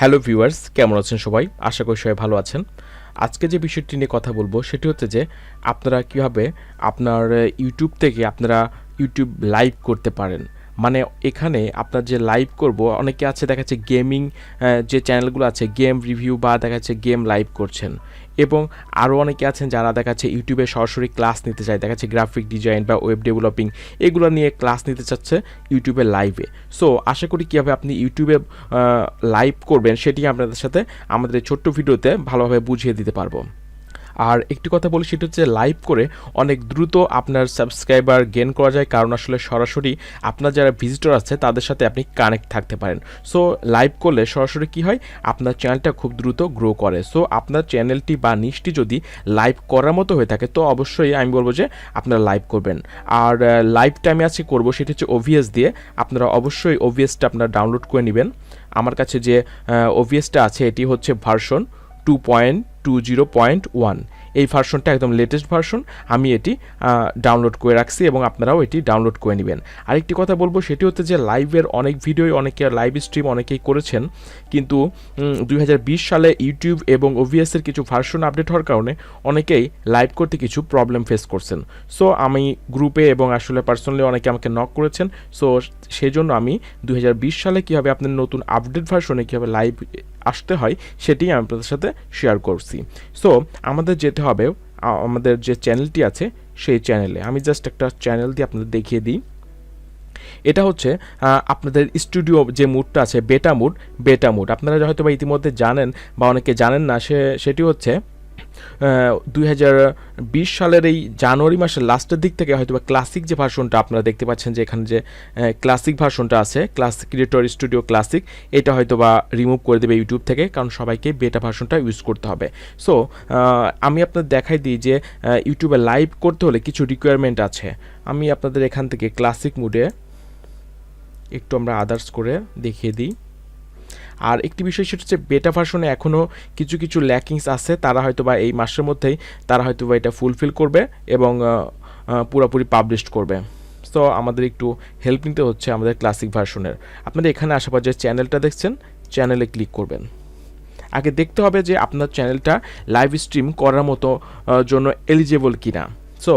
Hello viewers, কেমন আছেন সবাই? আশা করি সবাই ভালো আছেন। আজকে যে বিষয়টি নিয়ে কথা বলবো সেটি হচ্ছে যে আপনারা কীভাবে আপনার ইউটিউব থেকে আপনারা ইউটিউব লাইভ করতে পারেন। মানে এখানে আপনার যে লাইভ করব, অনেকে আছে দেখা যাচ্ছে গেমিং যে চ্যানেলগুলো আছে গেম রিভিউ বা দেখা যাচ্ছে গেম লাইভ করছেন, এবং আরও অনেকে আছেন যারা দেখা যাচ্ছে ইউটিউবে সরাসরি ক্লাস নিতে চায়, দেখা যাচ্ছে গ্রাফিক ডিজাইন বা ওয়েব ডেভেলপিং এগুলো নিয়ে ক্লাস নিতে চাচ্ছে ইউটিউবে লাইভে। সো আশা করি কীভাবে আপনি ইউটিউবে লাইভ করবেন সেটি আপনাদের সাথে আমাদের এই ছোট্ট ভিডিওতে ভালোভাবে বুঝিয়ে দিতে পারবো। আর একটি কথা বলি, সেটা হচ্ছে লাইভ করে অনেক দ্রুত আপনার সাবস্ক্রাইবার গেইন করা যায়, কারণ আসলে সরাসরি আপনার যারা ভিজিটর আছে তাদের সাথে আপনি কানেক্ট থাকতে পারেন। সো লাইভ করলে সরাসরি কি হয়, আপনার চ্যানেলটা খুব দ্রুত গ্রো করে। সো আপনার চ্যানেলটি বা নিশটি যদি লাইভ করার মতো হয়ে থাকে তো অবশ্যই আমি বলবো যে আপনারা লাইভ করবেন। আর লাইভটা আমি আজকে করবো সেটি হচ্ছে ওভিএস দিয়ে। আপনারা অবশ্যই ওভিএসটা আপনারা ডাউনলোড করে নেবেন। আমার কাছে যে ওভিএসটা আছে এটি হচ্ছে ভার্সন 2.20.1। এই ভার্সনটা একদম লেটেস্ট ভার্সন। আমি এটি ডাউনলোড করে রাখছি এবং আপনারাও এটি ডাউনলোড করে নেবেন। আরেকটি কথা বলবো সেটি হচ্ছে যে লাইভের অনেক ভিডিওই অনেকে লাইভ স্ট্রিম অনেকেই করেছেন, কিন্তু 2020 সালে ইউটিউব এবং ওভিএসের কিছু ভার্সন আপডেট হওয়ার কারণে অনেকেই লাইভ করতে কিছু প্রবলেম ফেস করছেন। সো আমি গ্রুপে এবং আসলে পার্সোনালি অনেকে আমাকে নক করেছেন। সো সেই জন্য আমি 2020 সালে কীভাবে আপনার নতুন আপডেট ভার্সনে কীভাবে লাইভ আসতে হয় সেটি আমি আপনাদের সাথে শেয়ার করছি। সো আমাদের যেতে হবে আমাদের যে চ্যানেলটি আছে সেই চ্যানেলে। আমি জাস্ট একটা চ্যানেল দিয়ে আপনাদের দেখিয়ে দিই। এটা হচ্ছে আপনাদের স্টুডিও যে মুডটা আছে, বেটা মুড আপনারা হয়তো বা ইতিমধ্যে জানেন বা অনেকে জানেন না, সেটি হচ্ছে 2020 সালের এই জানুয়ারি মাসের লাস্টের দিক থেকে হয়তো বা ক্লাসিক যে ভার্সনটা আপনারা দেখতে পাচ্ছেন, যে এখানে যে ক্লাসিক ভার্সনটা আছে, ক্লাসিক ক্রিয়েটর স্টুডিও ক্লাসিক, এটা হয়তো বা রিমুভ করে দেবে ইউটিউব থেকে, কারণ সবাইকে বেটা ভার্সনটা ইউজ করতে হবে। সো আমি আপনাদের দেখাই দিই যে ইউটিউবে লাইভ করতে হলে কিছু রিকোয়ারমেন্ট আছে। আমি আপনাদের এখান থেকে ক্লাসিক মুডে একটু আমরা আদার্স করে দেখিয়ে দিই। আর একটি বিষয় সেটা হচ্ছে বেটা ভার্সনে এখনও কিছু কিছু ল্যাকিংস আছে, তারা হয়তো বা এই মাসের মধ্যেই তারা হয়তো বা এটা ফুলফিল করবে এবং পুরোপুরি পাবলিশ করবে। সো আমাদের একটু হেল্প নিতে হচ্ছে আমাদের ক্লাসিক ভার্সনের। আপনাদের এখানে আসার পর যে চ্যানেলটা দেখছেন, চ্যানেলে ক্লিক করবেন। আগে দেখতে হবে যে আপনার চ্যানেলটা লাইভ স্ট্রিম করার মতো জন্য এলিজেবল কিনা। সো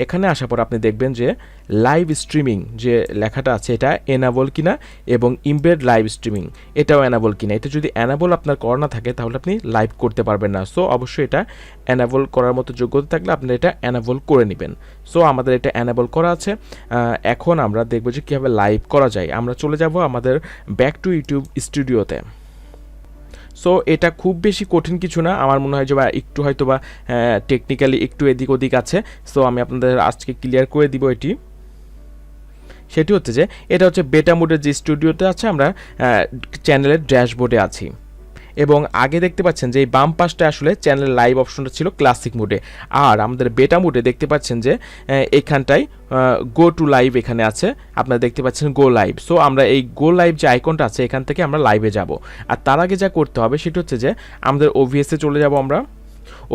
এখানে আসার পর আপনি দেখবেন যে লাইভ স্ট্রিমিং যে লেখাটা আছে এটা এনাবল কিনা, এবং ইমবেড লাইভ স্ট্রিমিং এটাও এনাবল কিনা। এটা যদি এনাবল আপনার করা না থাকে তাহলে আপনি লাইভ করতে পারবেন না। সো অবশ্যই এটা এনাবল করার মতো যোগ্যতা থাকলে আপনি এটা এনাবল করে নেবেন। সো আমাদের এটা এনাবল করা আছে। এখন আমরা দেখব যে কীভাবে লাইভ করা যায়। আমরা চলে যাব আমাদের ব্যাক টু ইউটিউব স্টুডিওতে। সো এটা খুব বেশি কঠিন কিছু না, আমার মনে হয় যে বা একটু হয়তো বা টেকনিক্যালি একটু এদিক ওদিক আছে। সো আমি আপনাদের আজকে ক্লিয়ার করে দিব এটি। সেটি হচ্ছে যে এটা হচ্ছে বেটা মোডের যে স্টুডিওতে আছে, আমরা চ্যানেলের ড্যাশবোর্ডে আছি, এবং আগে দেখতে পাচ্ছেন যে এই বাম পাশটা আসলে চ্যানেল লাইভ অপশনটা ছিল ক্লাসিক মোডে, আর আমাদের বেটা মোডে দেখতে পাচ্ছেন যে এখানটায় গো টু লাইভ এখানে আছে, আপনারা দেখতে পাচ্ছেন গো লাইভ। সো আমরা এই গো লাইভ যে আইকনটা আছে এখান থেকে আমরা লাইভে যাব। আর তার আগে যা করতে হবে সেটা হচ্ছে যে আমাদের ওভিএসে চলে যাব। আমরা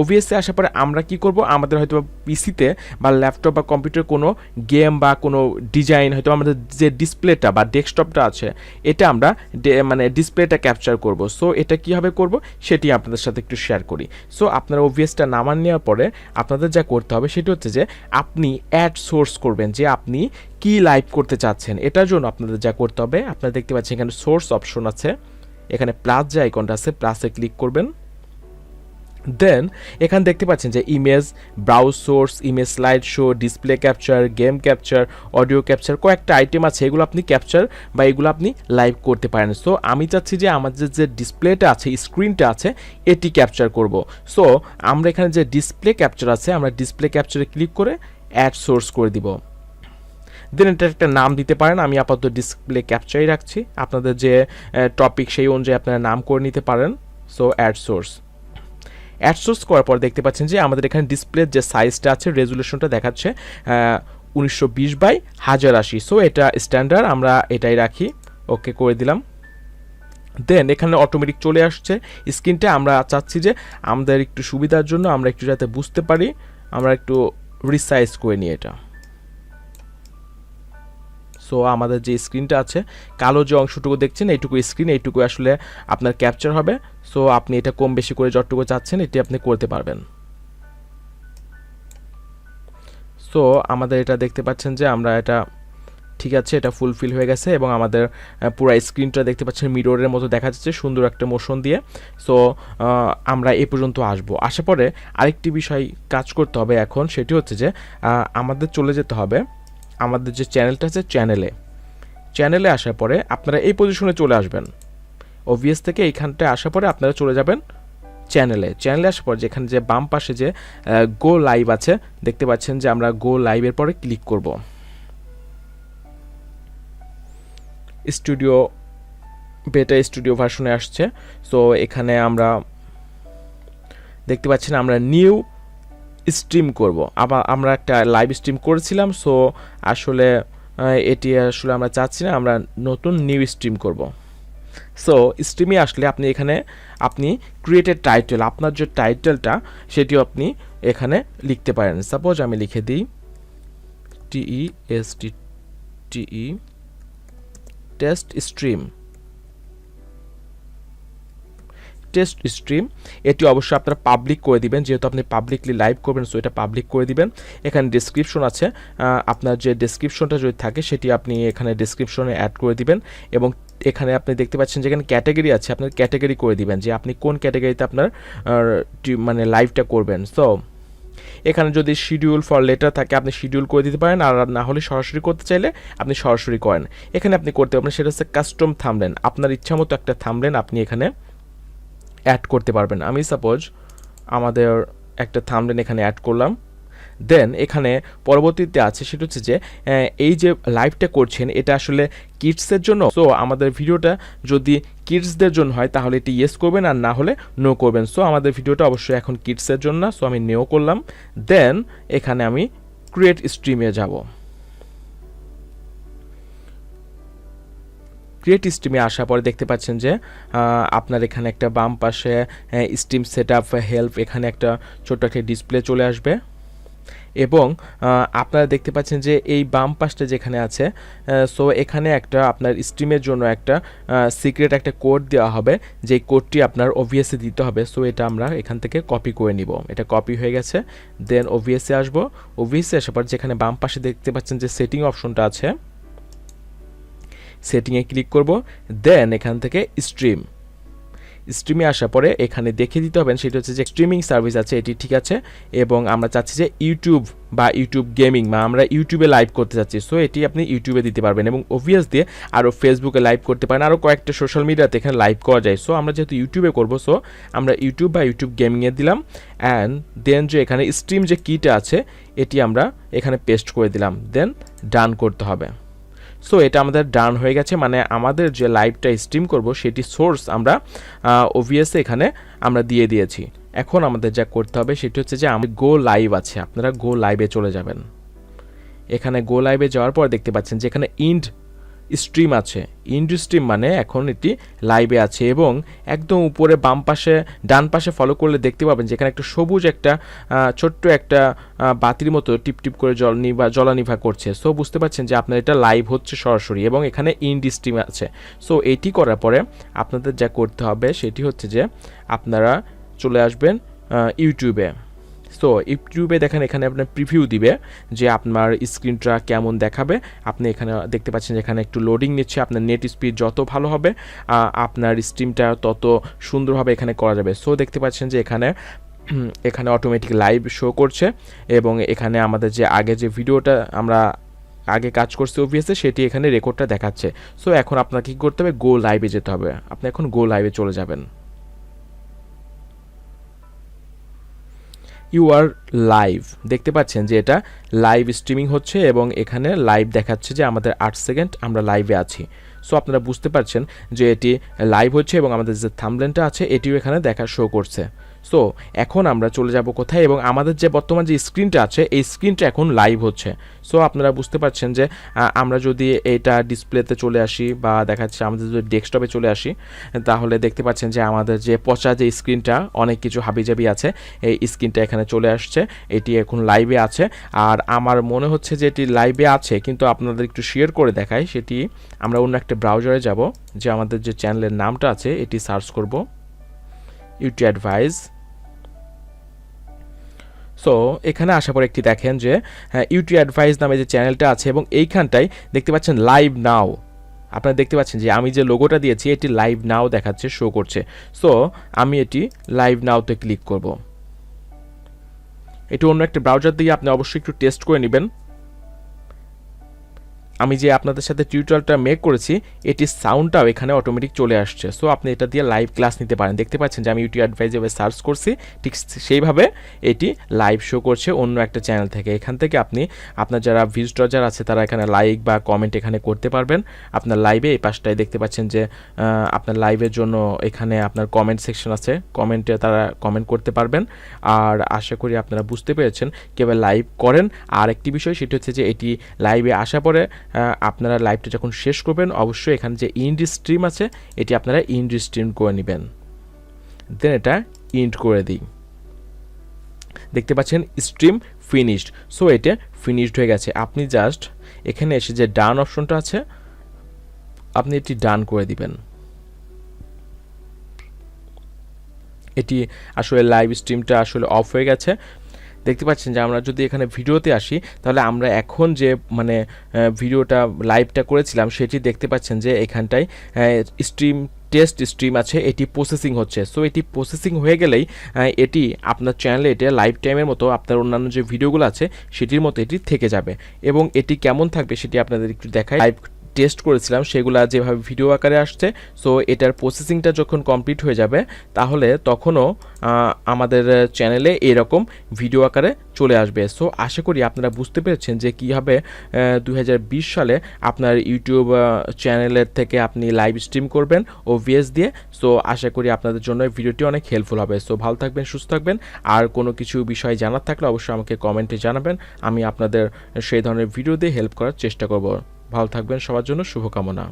ওভিএসে আসার পরে আমরা কি করব, আমাদের হয়তো পিসিতে বা ল্যাপটপ বা কম্পিউটার কোনো গেম বা কোনো ডিজাইন, হয়তো আমাদের যে ডিসপ্লেটা বা ডেস্কটপটা আছে এটা আমরা মানে ডিসপ্লেটা ক্যাপচার করব। সো এটা কীভাবে করব সেটি আপনাদের সাথে একটু শেয়ার করি। সো আপনারা ওভিএসটা নামান নেওয়ার পরে আপনাদের যা করতে হবে সেটি হচ্ছে যে আপনি অ্যাড সোর্স করবেন, যে আপনি কি লাইভ করতে চাচ্ছেন। এটার জন্য আপনাদের যা করতে হবে, আপনারা দেখতে পাচ্ছেন এখানে সোর্স অপশন আছে, এখানে প্লাস যে আইকনটা আছে প্লাসে ক্লিক করবেন। দেন এখানে দেখতে পাচ্ছেন যে image, browse source, image slide show, display capture, game capture, audio capture, কয়েকটা আইটেম আছে, এগুলো আপনি ক্যাপচার বা এগুলো আপনি লাইভ করতে পারেন। সো আমি চাচ্ছি যে আমাদের যে ডিসপ্লেটা আছে, স্ক্রিনটা আছে, এটি ক্যাপচার করব। সো আমরা এখানে যে ডিসপ্লে ক্যাপচার আছে, আমরা ডিসপ্লে ক্যাপচারে ক্লিক করে অ্যাড সোর্স করে দিব। দেন এটা একটা নাম দিতে পারেন, আমি আপাতত ডিসপ্লে ক্যাপচারই রাখছি। আপনাদের যে টপিক সেই অনুযায়ী আপনারা নাম করে নিতে পারেন। সো অ্যাড সোর্স করার পর দেখতে পাচ্ছেন যে আমাদের এখানে ডিসপ্লের যে সাইজটা আছে, রেজুলেশনটা দেখাচ্ছে 1920x1080। সো এটা স্ট্যান্ডার্ড, আমরা এটাই রাখি, ওকে করে দিলাম। দেন এখানে অটোমেটিক চলে আসছে স্ক্রিনটা। আমরা চাচ্ছি যে আমাদের একটু সুবিধার জন্য আমরা একটু যাতে বুঝতে পারি, আমরা একটু রিসাইজ করে নিই এটা। সো আমাদের যে স্ক্রিনটা আছে, কালো যে অংশটুকু দেখছেন এইটুকু স্ক্রিন, এইটুকু আসলে আপনার ক্যাপচার হবে। সো আপনি এটা কম বেশি করে যতটুকু চাচ্ছেন এটি আপনি করতে পারবেন। সো আমাদের এটা দেখতে পাচ্ছেন যে আমরা এটা ঠিক আছে, এটা ফুলফিল হয়ে গেছে এবং আমাদের পুরো স্ক্রিনটা দেখতে পাচ্ছেন মিররের মতো দেখা যাচ্ছে সুন্দর একটা মোশন দিয়ে। সো আমরা এই পর্যন্ত আসার পরে আরেকটি বিষয় কাজ করতে হবে এখন, সেটি হচ্ছে যে আমাদের চলে যেতে হবে আমাদের যে চ্যানেলটা আছে চ্যানেলে আসার পরে আপনারা এই পজিশনে চলে আসবেন। ওভিএস থেকে এইখানটায় আসার পরে আপনারা চলে যাবেন চ্যানেলে আসার পর যেখানে যে বাম পাশে যে গো লাইভ আছে দেখতে পাচ্ছেন যে আমরা গো লাইভের পরে ক্লিক করব। স্টুডিও বেটা স্টুডিও ভার্সনে আসছে। সো এখানে আমরা দেখতে পাচ্ছেন আমরা নিউ স্ট্রিম করব। আবার আমরা একটা লাইভ স্ট্রিম করেছিলাম, সো আসলে এটি আসলে আমরা চাচ্ছি না, আমরা নতুন নিউ স্ট্রিম করব। সো স্ট্রিমে আসলে আপনি এখানে আপনি ক্রিয়েটেড টাইটেল, আপনার যে টাইটেলটা সেটিও আপনি এখানে লিখতে পারেন। সাপোজ আমি লিখে দিই TEST টেস্ট স্ট্রিম। এটি অবশ্যই আপনারা পাবলিক করে দিবেন, যেহেতু আপনি পাবলিকলি লাইভ করবেন, সো এটা পাবলিক করে দিবেন। এখানে ডেসক্রিপশন আছে, আপনার যে ডেসক্রিপশনটা যদি থাকে সেটি আপনি এখানে ডেসক্রিপশনে অ্যাড করে দিবেন। এবং এখানে আপনি দেখতে পাচ্ছেন যেখানে ক্যাটাগরি আছে, আপনার ক্যাটাগরি করে দিবেন যে আপনি কোন ক্যাটাগরিতে আপনার মানে লাইভটা করবেন। সো এখানে যদি শিডিউল ফর লেটার থাকে আপনি শিডিউল করে দিতে পারেন, আর না হলে সরাসরি করতে চাইলে আপনি সরাসরি করেন। এখানে আপনি করতে পারবেন, সেটা হচ্ছে কাস্টম থাম্বনেল। আপনার ইচ্ছা মতো একটা থাম্বনেল আপনি এখানে অ্যাড করতে পারবেন। আমি সাপোজ আমাদের একটা থাম্বনেল এখানে অ্যাড করলাম। দেন এখানে পরবর্তীতে আছে সেটা হচ্ছে যে এই যে লাইভটা করছেন এটা আসলে কিডসের জন্য। সো আমাদের ভিডিওটা যদি কিডসদের জন্য হয় তাহলে এটি ইয়েস করবেন, আর না হলে নো করবেন। সো আমাদের ভিডিওটা অবশ্যই এখন কিডসের জন্য, সো আমি নো করলাম। দেন এখানে আমি ক্রিয়েট স্ট্রিমে যাব। ক্রিয়েট স্ট্রিমে আসার পরে দেখতে পাচ্ছেন যে আপনার এখানে একটা বাম পাশে স্ট্রিম সেট আপ হেল্প, এখানে একটা ছোট্ট একটা ডিসপ্লে চলে আসবে। এবং আপনারা দেখতে পাচ্ছেন যে এই বাম পাশটা যেখানে আছে, সো এখানে একটা আপনার স্ট্রিমের জন্য একটা সিক্রেট একটা কোড দেওয়া হবে, যেই কোডটি আপনার ওভিএসে দিতে হবে। সো এটা আমরা এখান থেকে কপি করে নিব। এটা কপি হয়ে গেছে। দেন ওভিএসে আসবো। ওভিএসে আসার পর যেখানে বাম পাশে দেখতে পাচ্ছেন যে সেটিং অপশনটা আছে, সেটিংয়ে ক্লিক করব। দেন এখান থেকে স্ট্রিমে আসার পরে এখানে দেখিয়ে দিতে হবে সেটা হচ্ছে যে স্ট্রিমিং সার্ভিস আছে, এটি ঠিক আছে। এবং আমরা চাচ্ছি যে ইউটিউব বা ইউটিউব গেমিং, বা আমরা ইউটিউবে লাইভ করতে চাচ্ছি, সো এটি আপনি ইউটিউবে দিতে পারবেন। এবং ওভিএস দিয়ে আরও ফেসবুকে লাইভ করতে পারেন, আরও কয়েকটা সোশ্যাল মিডিয়াতে এখানে লাইভ করা যায়। সো আমরা যেহেতু ইউটিউবে করব, সো আমরা ইউটিউব বা ইউটিউব গেমিংয়ে দিলাম। অ্যান্ড দেন যে এখানে স্ট্রিম যে কিটা আছে এটি আমরা এখানে পেস্ট করে দিলাম। দেন ডান করতে হবে। সো এটা আমাদের ডান হয়ে গেছে, মানে আমাদের যে লাইভটা স্ট্রিম করব সেটি সোর্স আমরা ওভিএসে এখানে আমরা দিয়ে দিয়েছি। এখন আমাদের যা করতে হবে সেটি হচ্ছে যে আমাদের গো লাইভ আছে, আপনারা গো লাইভে চলে যাবেন। এখানে গো লাইভে যাওয়ার পর দেখতে পাচ্ছেন যে এখানে ইন্ড স্ট্রিম আছে। ইন্ড স্ট্রিম মানে এখন এটি লাইভে আছে। এবং একদম উপরে বাম পাশে ডান পাশে ফলো করলে দেখতে পাবেন যেখানে একটা সবুজ একটা ছোট্ট একটা বাতির মতো টিপ টিপ করে জলানিভা করছে। সো বুঝতে পারছেন যে আপনার এটা লাইভ হচ্ছে সরাসরি, এবং এখানে ইন্ড স্ট্রিম আছে। সো এটি করার পরে আপনাদের যা করতে হবে সেটি হচ্ছে যে আপনারা চলে আসবেন ইউটিউবে। সো ইউটিউবে দেখেন এখানে আপনার প্রিভিউ দিবে যে আপনার স্ক্রিনটা কেমন দেখাবে। আপনি এখানে দেখতে পাচ্ছেন যে এখানে একটু লোডিং নিচ্ছে। আপনার নেট স্পিড যত ভালো হবে আপনার স্ট্রিমটা তত সুন্দরভাবে এখানে করা যাবে। সো দেখতে পাচ্ছেন যে এখানে অটোমেটিক লাইভ শো করছে, এবং এখানে আমাদের যে আগে যে ভিডিওটা আমরা আগে কাজ করছি ওভিএসে সেটি এখানে রেকর্ডটা দেখাচ্ছে। সো এখন আপনাকে কী করতে হবে, গো লাইভে যেতে হবে। আপনি এখন গো লাইভে চলে যাবেন। ইউ আর লাইভ, দেখতে পাচ্ছেন যে এটা লাইভ স্ট্রিমিং হচ্ছে এবং এখানে লাইভ দেখাচ্ছে যে আমাদের 8 সেকেন্ড আমরা লাইভে আছি। সো আপনারা বুঝতে পারছেন যে এটি লাইভ হচ্ছে এবং আমাদের যে থাম্বনেলটা আছে এটিও এখানে দেখা শো করছে। সো এখন আমরা চলে যাব কোথায়, এবং আমাদের যে বর্তমান যে স্ক্রিনটা আছে এই স্ক্রিনটা এখন লাইভ হচ্ছে। সো আপনারা বুঝতে পারছেন যে আমরা যদি এটা ডিসপ্লেতে চলে আসি বা দেখাচ্ছে আমাদের যদি ডেস্কটপে চলে আসি, তাহলে দেখতে পাচ্ছেন যে আমাদের যে পচা যে স্ক্রিনটা অনেক কিছু হাবিজাবি আছে, এই স্ক্রিনটা এখানে চলে আসছে, এটি এখন লাইভে আছে। আর আমার মনে হচ্ছে যে এটি লাইভে আছে, কিন্তু আপনাদের একটু শেয়ার করে দেখাই। সেটি আমরা অন্য একটা ব্রাউজারে যাব, যে আমাদের যে চ্যানেলের নামটা আছে এটি সার্চ করব, ইউটি অ্যাডভাইস। সো এখানে আসার পর একটি দেখেন যে ইউটি অ্যাডভাইস নামে যে চ্যানেলটা আছে, এবং এইখানটায় দেখতে পাচ্ছেন লাইভ নাও। আপনারা দেখতে পাচ্ছেন যে আমি যে লোগোটা দিয়েছি এটি লাইভ নাও দেখাচ্ছে, শো করছে। সো আমি এটি লাইভ নাওতে ক্লিক করব। এটি অন্য একটা ব্রাউজার দিয়ে আপনি অবশ্যই একটু টেস্ট করে নেবেন। আমি যে আপনাদের সাথে টিউটোরিয়ালটা মেক করেছি এটির সাউন্ডটাও এখানে অটোমেটিক চলে আসছে। সো আপনি এটা দিয়ে লাইভ ক্লাস নিতে পারেন। দেখতে পাচ্ছেন যে আমি ইউটিউব অ্যাডভাইজে সার্চ করছি, ঠিক সেইভাবে এটি লাইভ শো করছে অন্য একটা চ্যানেল থেকে। এখান থেকে আপনি আপনার যারা ভিজিটর যারা আছে তারা এখানে লাইক বা কমেন্ট এখানে করতে পারবেন। আপনার লাইভে এই পাশটায় দেখতে পাচ্ছেন যে আপনার লাইভের জন্য এখানে আপনার কমেন্ট সেকশন আছে, কমেন্টে তারা কমেন্ট করতে পারবেন। আর আশা করি আপনারা বুঝতে পেরেছেন কীভাবে লাইভ করেন। আর একটি বিষয় সেটি হচ্ছে যে এটি লাইভে আসার পরে আপনারা লাইভটা যখন শেষ করবেন অবশ্যই এখানে যে ইন্ড স্ট্রিম আছে এটি আপনারা ইন্ড স্ট্রিম করে নেবেন, দেন এটা ইন্ড করে দিই। দেখতে পাচ্ছেন স্ট্রিম ফিনিশড। সো এটা ফিনিশড হয়ে গেছে। আপনি জাস্ট এখানে এসে যে ডান অপশনটা আছে আপনি এটি ডান করে দিবেন। এটি আসলে লাইভ স্ট্রিমটা আসলে অফ হয়ে গেছে। দেখতে পাচ্ছেন যে আমরা যদি এখানে ভিডিওতে আসি তাহলে আমরা এখন যে মানে ভিডিওটা লাইভটা করেছিলাম সেটি দেখতে পাচ্ছেন যে এখানটায় স্ট্রিম টেস্ট স্ট্রিম আছে, এটি প্রসেসিং হচ্ছে। সো এটি প্রসেসিং হয়ে গেলেই এটি আপনার চ্যানেলে এটা লাইভ টাইমের মতো আপনার অন্যান্য যে ভিডিওগুলো আছে সেটির মতো এটি থেকে যাবে। এবং এটি কেমন থাকবে সেটি আপনাদের একটু দেখাই। লাইভ টেস্ট করেছিলাম সেগুলো যেভাবে ভিডিও আকারে আসছে, সো এটার প্রসেসিংটা যখন কমপ্লিট হয়ে যাবে তাহলে তখনও আমাদের চ্যানেলে এরকম ভিডিও আকারে চলে আসবে। সো আশা করি আপনারা বুঝতে পেরেছেন যে কীভাবে 2020 সালে আপনার ইউটিউব চ্যানেলের থেকে আপনি লাইভ স্ট্রিম করবেন OBS দিয়ে। সো আশা করি আপনাদের জন্য এই ভিডিওটি অনেক হেল্পফুল হবে। সো ভালো থাকবেন, সুস্থ থাকবেন। আর কোনো কিছু বিষয় জানার থাকলে অবশ্যই আমাকে কমেন্টে জানাবেন, আমি আপনাদের সেই ধরনের ভিডিও দিয়ে হেল্প করার চেষ্টা করব। ভালো থাকবেন, সবার জন্য শুভকামনা।